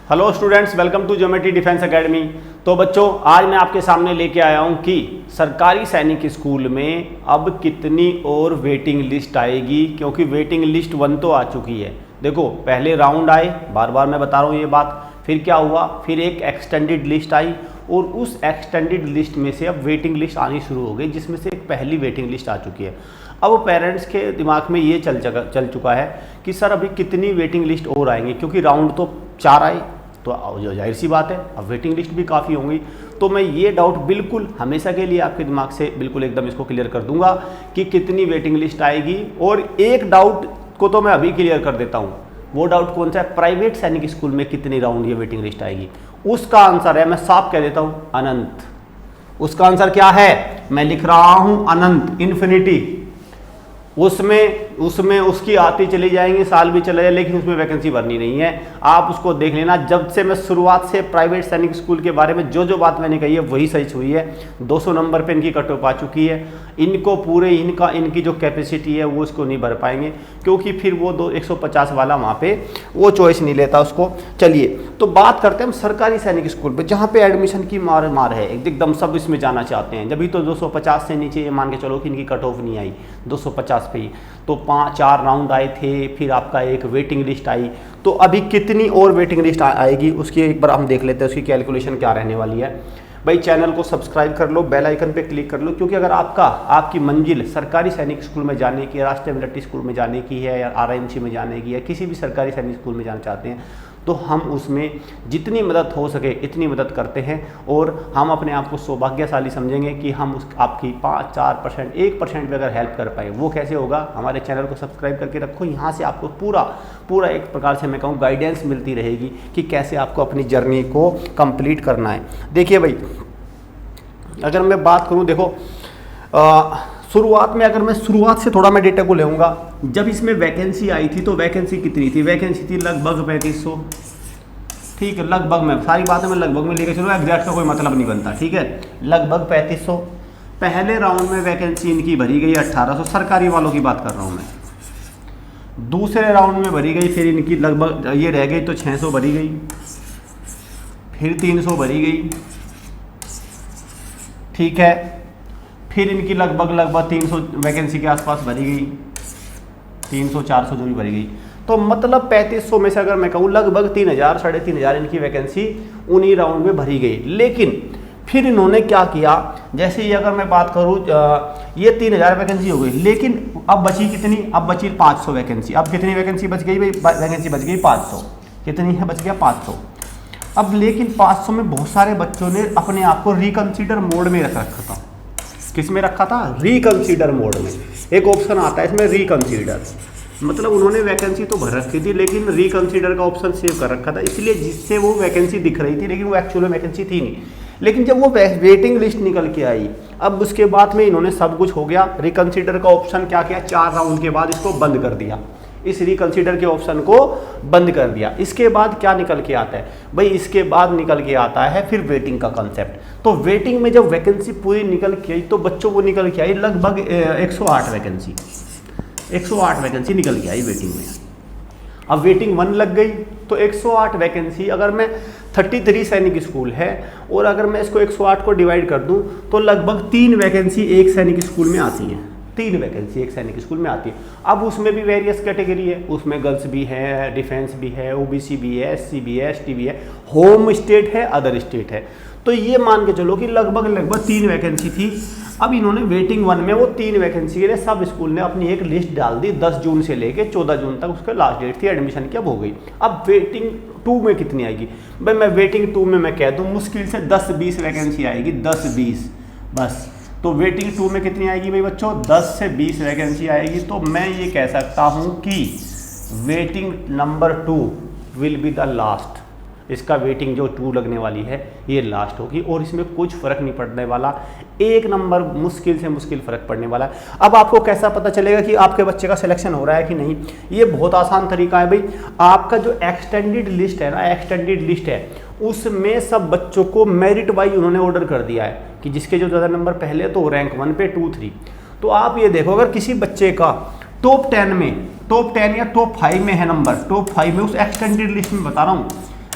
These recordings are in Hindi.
Hello students, welcome to geometry defence academy. तो बच्चों, आज मैं आपके सामने लेके आया हूं कि सरकारी सैनिक स्कूल में अब कितनी और वेटिंग लिस्ट आएगी, क्योंकि वेटिंग लिस्ट 1 तो आ चुकी है। देखो, पहले राउंड आए, बार बार मैं बता रहा हूँ ये बात, फिर क्या हुआ, फिर एक एक्सटेंडेड लिस्ट आई और उस एक्सटेंडेड लिस्ट में से अब वेटिंग लिस्ट आनी शुरू हो गई, जिसमें से एक पहली वेटिंग लिस्ट आ चुकी है। अब पेरेंट्स के दिमाग में ये चल चुका है कि सर अभी कितनी वेटिंग लिस्ट और आएंगी, क्योंकि राउंड तो 4 आए, तो जाहिर सी बात है अब वेटिंग लिस्ट भी काफ़ी होंगी। तो मैं ये डाउट बिल्कुल हमेशा के लिए आपके दिमाग से बिल्कुल एकदम इसको क्लियर कर दूंगा कि कितनी वेटिंग लिस्ट आएगी। और एक डाउट को तो मैं अभी क्लियर कर देता हूँ। वो डाउट कौन सा है? प्राइवेट सैनिक स्कूल में कितनी राउंड ये वेटिंग लिस्ट आएगी, उसका आंसर है, मैं साफ कह देता हूँ, अनंत। उसका आंसर क्या है? मैं लिख रहा हूँ अनंत, इन्फिनिटी। उसमें उसकी आती चली जाएंगी, साल भी चले जाए, लेकिन उसमें वैकेंसी भरनी नहीं है। आप उसको देख लेना। जब से मैं शुरुआत से प्राइवेट सैनिक स्कूल के बारे में जो बात मैंने कही है वही सच हुई है। 200 नंबर पे इनकी कट ऑफ आ चुकी है। इनको पूरे इनकी जो कैपेसिटी है वो इसको नहीं भर पाएंगे, क्योंकि फिर वो 150 वाला वहाँ पे वो चॉइस नहीं लेता उसको। चलिए, तो बात करते हैं हम सरकारी सैनिक स्कूल पे, जहाँ पे एडमिशन की मार है, एकदम सब इसमें जाना चाहते हैं। जब भी तो 250 से नीचे ये मान के चलो कि इनकी कट ऑफ नहीं आई, 250 पे ही। तो 4 राउंड आए थे, फिर आपका एक वेटिंग लिस्ट आई। तो अभी कितनी और वेटिंग लिस्ट आएगी उसकी एक बार हम देख लेते हैं, उसकी कैलकुलेशन क्या रहने वाली है। भाई, चैनल को सब्सक्राइब कर लो, बेल आइकन पे क्लिक कर लो, क्योंकि अगर आपकी मंजिल सरकारी सैनिक स्कूल में जाने की, राष्ट्रीय मिलिट्री स्कूल में जाने की है, या RIMC में जाने की है, किसी भी सरकारी सैनिक स्कूल में जाना चाहते हैं, तो हम उसमें जितनी मदद हो सके इतनी मदद करते हैं। और हम अपने आप को सौभाग्यशाली समझेंगे कि हम आपकी 5-4%, 1% भी अगर हेल्प कर पाए। वो कैसे होगा? हमारे चैनल को सब्सक्राइब करके रखो। यहाँ से आपको पूरा एक प्रकार से मैं कहूँ गाइडेंस मिलती रहेगी कि कैसे आपको अपनी जर्नी को कंप्लीट करना है। देखिए भाई, अगर मैं बात करूँ, देखो शुरुआत में, अगर मैं शुरुआत से थोड़ा मैं डेटा को लेऊंगा, जब इसमें वैकेंसी आई थी तो वैकेंसी कितनी थी? वैकेंसी थी लगभग 3500। ठीक है, लगभग, मैं सारी बातें मैं लगभग में लेकर चलो, एग्जैक्ट का कोई मतलब नहीं बनता। ठीक है, लगभग 3500। पहले राउंड में वैकेंसी इनकी भरी गई 1800, सरकारी वालों की बात कर रहा हूँ मैं। दूसरे राउंड में भरी गई, फिर इनकी लगभग ये रह गई तो 600 भरी गई, फिर 300 भरी गई। ठीक है, फिर इनकी लगभग 300 वैकेंसी के आसपास भरी गई, 300-400 जो भी भरी गई। तो मतलब 3500 में से अगर मैं कहूँ लगभग 3000, 3500 इनकी वैकेंसी उन्हीं राउंड में भरी गई। लेकिन फिर इन्होंने क्या किया, जैसे ही अगर मैं बात करूँ, ये 3000 वैकेंसी हो गई, लेकिन अब बची कितनी? अब बची 500 वैकेंसी। अब कितनी वैकेंसी बच गई भाई? वैकेंसी बच गई 500। कितनी है? बच गया 500। अब लेकिन 500 में बहुत सारे बच्चों ने अपने आप को रिकन्सिडर मोड में रखा था। किस में रखा था? रिकन्सिडर मोड में। एक ऑप्शन आता है इसमें, रिकन्सिडर, मतलब उन्होंने वैकेंसी तो भर रखी थी, लेकिन रिकन्सिडर का ऑप्शन सेव कर रखा था, इसलिए जिससे वो वैकेंसी दिख रही थी, लेकिन वो एक्चुअल में वैकेंसी थी नहीं। लेकिन जब वो वेटिंग लिस्ट निकल के आई, अब उसके बाद में इन्होंने सब कुछ हो गया, रिकन्सिडर का ऑप्शन क्या किया, 4 राउंड के बाद इसको बंद कर दिया, इस रिकन्सिडर के ऑप्शन को बंद कर दिया। इसके बाद क्या निकल के आता है भाई? इसके बाद निकल के आता है फिर वेटिंग का कंसेप्ट। तो वेटिंग में जब वैकेंसी पूरी निकल के आई, तो बच्चों को निकल के आई लगभग 108 वैकेंसी। 108 वैकेंसी निकल के आई वेटिंग में। अब वेटिंग 1 लग गई, तो 108 वैकेंसी, अगर मैं 33 सैनिक स्कूल है और अगर मैं इसको 108 को डिवाइड कर दूं, तो लगभग 3 वैकेंसी एक सैनिक स्कूल में आती हैं। 3 वैकेंसी एक सैनिक स्कूल में आती है। अब उसमें भी वेरियस कैटेगरी है, उसमें गर्ल्स भी है, डिफेंस भी है, OBC भी है, SC भी है, ST भी है, होम स्टेट है, अदर स्टेट है। तो ये मान के चलो कि लगभग 3 वैकेंसी थी। अब इन्होंने वेटिंग 1 में वो 3 वैकेंसी के लिए सब स्कूल ने अपनी एक लिस्ट डाल दी। 10 जून से लेके 14 जून तक उसका लास्ट डेट थी एडमिशन की, अब हो गई। अब वेटिंग 2 में कितनी आएगी भाई? मैं वेटिंग 2 में मैं कह दूँ मुश्किल से 10-20 वैकेंसी आएगी, 10-20 बस। तो वेटिंग 2 में कितनी आएगी भाई बच्चों? 10 से 20 वैकेंसी आएगी। तो मैं ये कह सकता हूँ कि waiting number 2 will be the last. इसका वेटिंग जो 2 लगने वाली है ये लास्ट होगी, और इसमें कुछ फर्क नहीं पड़ने वाला। 1 नंबर मुश्किल से मुश्किल फर्क पड़ने वाला है। अब आपको कैसा पता चलेगा कि आपके बच्चे का सिलेक्शन हो रहा है कि नहीं? ये बहुत आसान तरीका है भाई। आपका जो एक्सटेंडेड लिस्ट है ना, एक्सटेंडेड लिस्ट है, उसमें सब बच्चों को मेरिट वाइज उन्होंने ऑर्डर कर दिया है कि जिसके जो ज़्यादा नंबर पहले तो रैंक 1 पे 2, 3। तो आप ये देखो, अगर किसी बच्चे का टॉप 10 या टॉप 5 में है नंबर, टॉप 5 में, उस एक्सटेंडेड लिस्ट में बता रहा हूँ,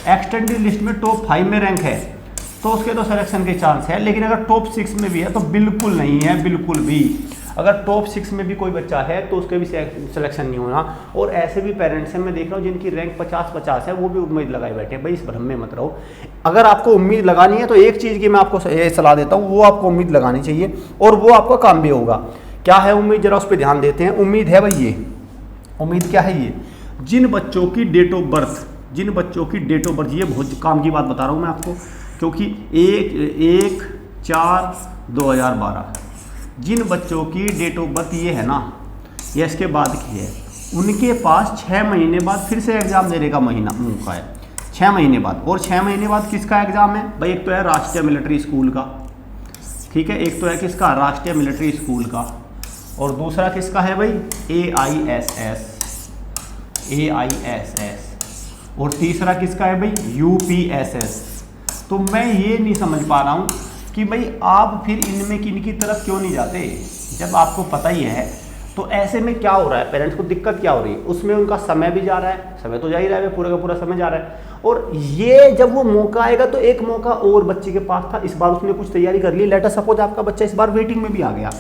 एक्सटेंडेड लिस्ट में टॉप 5 में रैंक है तो उसके तो सिलेक्शन के चांस है, लेकिन अगर टॉप 6 में भी है तो बिल्कुल नहीं है, बिल्कुल भी। अगर टॉप 6 में भी कोई बच्चा है तो उसके भी सिलेक्शन नहीं होना। और ऐसे भी पेरेंट्स हैं मैं देख रहा हूँ जिनकी रैंक 50-50 है, वो भी उम्मीद लगाए बैठे भाई, इस भ्रम में मत रहो। अगर आपको उम्मीद लगानी है तो एक चीज़ की मैं आपको ये सलाह देता हूँ, वो आपको उम्मीद लगानी चाहिए और वो आपका काम भी होगा। क्या है उम्मीद, जरा उस पर ध्यान देते हैं। उम्मीद है भाई, ये उम्मीद क्या है, ये जिन बच्चों की डेट ऑफ बर्थ, जिन बच्चों की डेट ऑफ बर्थ, ये बहुत काम की बात बता रहा हूँ मैं आपको, क्योंकि 1/4/2012 जिन बच्चों की डेट ऑफ बर्थ ये है ना, ये इसके बाद की है, उनके पास 6 महीने बाद फिर से एग्ज़ाम देने का मौका है, 6 महीने बाद। और 6 महीने बाद किसका एग्ज़ाम है भाई, एक तो है राष्ट्रीय मिलिट्री स्कूल का, ठीक है, एक तो है किसका, राष्ट्रीय मिलिट्री स्कूल का, और दूसरा किसका है भाई, AISS, और तीसरा किसका है भाई, UPSS। तो मैं ये नहीं समझ पा रहा हूँ कि भाई आप फिर इनमें किनकी तरफ क्यों नहीं जाते, जब आपको पता ही है। तो ऐसे में क्या हो रहा है, पेरेंट्स को दिक्कत क्या हो रही है, उसमें उनका समय भी जा रहा है, समय तो जा ही रहा है, पूरा का पूरा समय जा रहा है। और ये जब वो मौका आएगा तो एक मौका और बच्चे के पास था, इस बार उसने कुछ तैयारी कर ली, लेट अस सपोज आपका बच्चा इस बार वेटिंग में भी आ गया,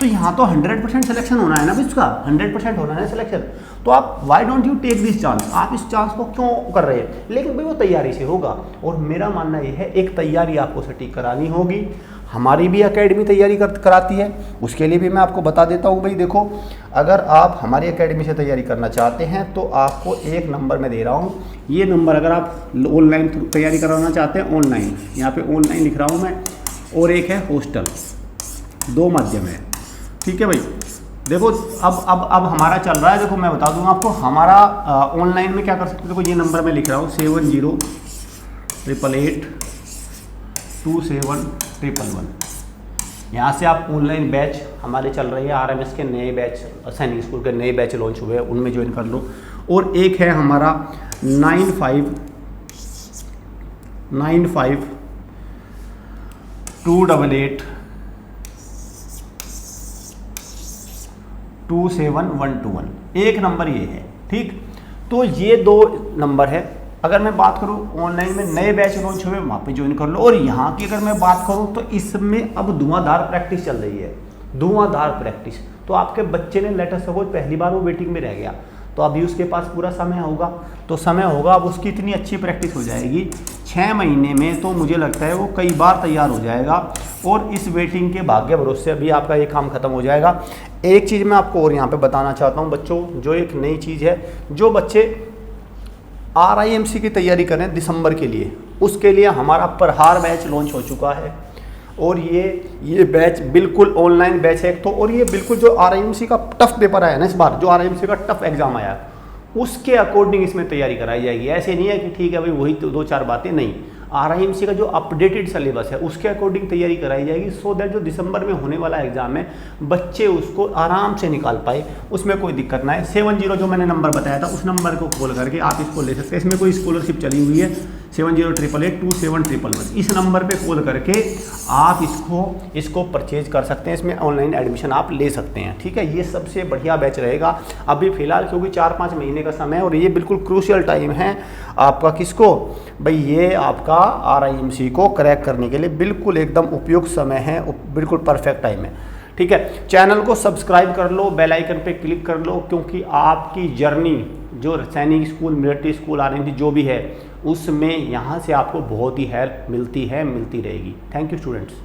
तो यहाँ तो 100% सिलेक्शन होना है ना भी, उसका 100% होना है सिलेक्शन। तो आप why don't you take this chance, आप इस चांस को क्यों कर रहे हैं। लेकिन भाई वो तैयारी से होगा, और मेरा मानना ये है एक तैयारी आपको सटीक करानी होगी। हमारी भी एकेडमी तैयारी कराती है, उसके लिए भी मैं आपको बता देता हूँ भाई। देखो, अगर आप हमारी एकेडमी से तैयारी करना चाहते हैं तो आपको एक नंबर मैं दे रहा हूँ, ये नंबर अगर आप ऑनलाइन तैयारी कराना चाहते हैं, ऑनलाइन, यहाँ पे ऑनलाइन लिख रहा हूँ मैं, और एक है हॉस्टल, 2 माध्यम है, ठीक है भाई। देखो अब हमारा चल रहा है, देखो मैं बता दूंगा आपको, हमारा ऑनलाइन में क्या कर सकते हो। देखो ये नंबर मैं लिख रहा हूँ 7088827111। यहाँ से आप ऑनलाइन बैच हमारे चल रही है, RMS के नए बैच, सैनिक स्कूल के नए बैच लॉन्च हुए हैं, उनमें ज्वाइन कर लो। और एक है हमारा 9528827121, एक नंबर ये है, ठीक। तो ये 2 नंबर है। अगर मैं बात करूँ ऑनलाइन में नए बैच लॉन्च हुए, वहाँ पे ज्वाइन कर लो। और यहाँ की अगर मैं बात करूँ तो इसमें अब धुआंधार प्रैक्टिस चल रही है, धुआंधार प्रैक्टिस। तो आपके बच्चे ने लेट अस सपोज पहली बार वो वेटिंग में रह गया, तो अभी उसके पास पूरा समय होगा, तो समय होगा, अब उसकी इतनी अच्छी प्रैक्टिस हो जाएगी 6 महीने में, तो मुझे लगता है वो कई बार तैयार हो जाएगा। और इस वेटिंग के भाग्य भरोसे अभी आपका ये काम खत्म हो जाएगा। एक चीज़ मैं आपको और यहाँ पे बताना चाहता हूँ बच्चों, जो एक नई चीज़ है, जो बच्चे RIMC की तैयारी करें दिसंबर के लिए, उसके लिए हमारा प्रहार बैच लॉन्च हो चुका है। और ये बैच बिल्कुल ऑनलाइन बैच है एक तो, और ये बिल्कुल जो RIMC का टफ पेपर आया ना इस बार, जो RIMC का टफ एग्जाम आया, उसके अकॉर्डिंग इसमें तैयारी कराई जाएगी। ऐसे नहीं है कि ठीक है भाई वही तो 2-4 बातें, नहीं, RIMC का जो अपडेटेड सिलेबस है उसके अकॉर्डिंग तैयारी कराई जाएगी, सो दैट जो दिसंबर में होने वाला एग्जाम है बच्चे उसको आराम से निकाल पाए, उसमें कोई दिक्कत ना है। 70 जो मैंने नंबर बताया था उस नंबर को कॉल करके आप इसको ले सकते हैं। इसमें कोई स्कॉलरशिप चली हुई है 7088827111, इस नंबर पे कॉल करके आप इसको परचेज कर सकते हैं, इसमें ऑनलाइन एडमिशन आप ले सकते हैं, ठीक है। ये सबसे बढ़िया बैच रहेगा अभी फिलहाल, क्योंकि 4-5 महीने का समय है और ये बिल्कुल क्रूशियल टाइम है आपका, किसको भाई, ये आपका RIMC को क्रैक करने के लिए बिल्कुल एकदम उपयुक्त समय है, बिल्कुल परफेक्ट टाइम है, ठीक है। चैनल को सब्सक्राइब कर लो, बेल आइकन पे क्लिक कर लो, क्योंकि आपकी जर्नी जो सैनिक स्कूल, मिलिट्री स्कूल, RIMC जो भी है, उसमें यहाँ से आपको बहुत ही हेल्प मिलती रहेगी। Thank you students.